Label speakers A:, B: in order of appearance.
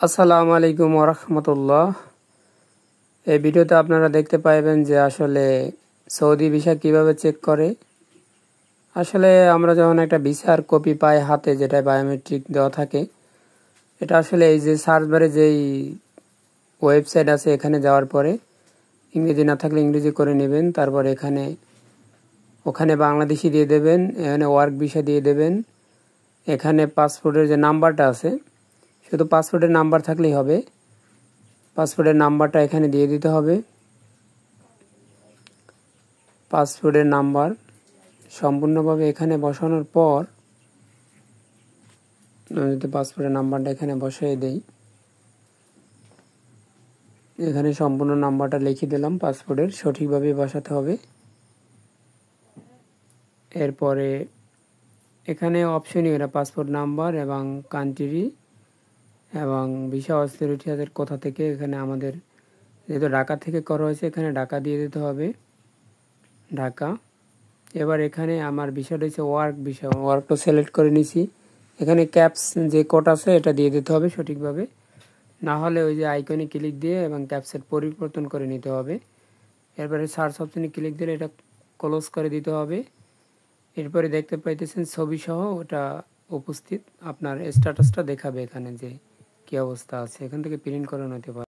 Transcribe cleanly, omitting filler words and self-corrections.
A: আসসালামু আলাইকুম ওয়া রাহমাতুল্লাহ। এই ভিডিওতে আপনারা দেখতে পাইবেন যে আসলে সৌদি ভিসা কিভাবে চেক করে। আসলে আমরা যখন একটা ভিসার কপি পাই হাতে, যেটা বায়োমেট্রিক দেওয়া থাকে, এটা আসলে এই যে সার্চ বারে যেই ওয়েবসাইট আছে এখানে যাওয়ার পরে ইংরেজি না থাকলে ইংরেজি করে নেবেন। তারপর ওখানে বাংলাদেশি দিয়ে দেবেন, এখানে ওয়ার্ক ভিসা দিয়ে দেবেন। এখানে পাসপোর্টের যে নাম্বারটা আছে, শুধু পাসপোর্টের নাম্বার থাকলেই হবে। পাসপোর্টের নাম্বারটা এখানে দিয়ে দিতে হবে। পাসপোর্টের নাম্বার সম্পূর্ণভাবে এখানে বসানোর পর আমি যদি পাসপোর্টের নাম্বারটা এখানে বসিয়ে দেই, এখানে সম্পূর্ণ নাম্বারটা লিখে দিলাম। পাসপোর্টের সঠিকভাবে বসাতে হবে। এরপরে এখানে অপশনই এটা পাসপোর্ট নাম্বার এবং কান্ট্রি এবং ভিসা অথরিটিদের কোথা থেকে, এখানে আমাদের যেহেতু ঢাকা থেকে করা হয়েছে এখানে ঢাকা দিয়ে দিতে হবে, ঢাকা। এবার এখানে আমার বিষয়টা হচ্ছে ওয়ার্ক ভিসা, ওয়ার্কটা সিলেক্ট করে নিছি। এখানে ক্যাপস যে কোড আছে এটা দিয়ে দিতে হবে সঠিকভাবে, না হলে ওই যে আইকনে ক্লিক দিয়ে এবং ক্যাপসেট পরিবর্তন করে নিতে হবে। এরপরে সার্চ অপশনে ক্লিক দিলে এটা ক্লোজ করে দিতে হবে। এরপরে দেখতে পাইতেছেন ছবি সহ ওটা উপস্থিত, আপনার স্ট্যাটাসটা দেখাবে এখানে যে কী অবস্থা আছে। এখান থেকে প্রিন্ট করে নিতে পারে।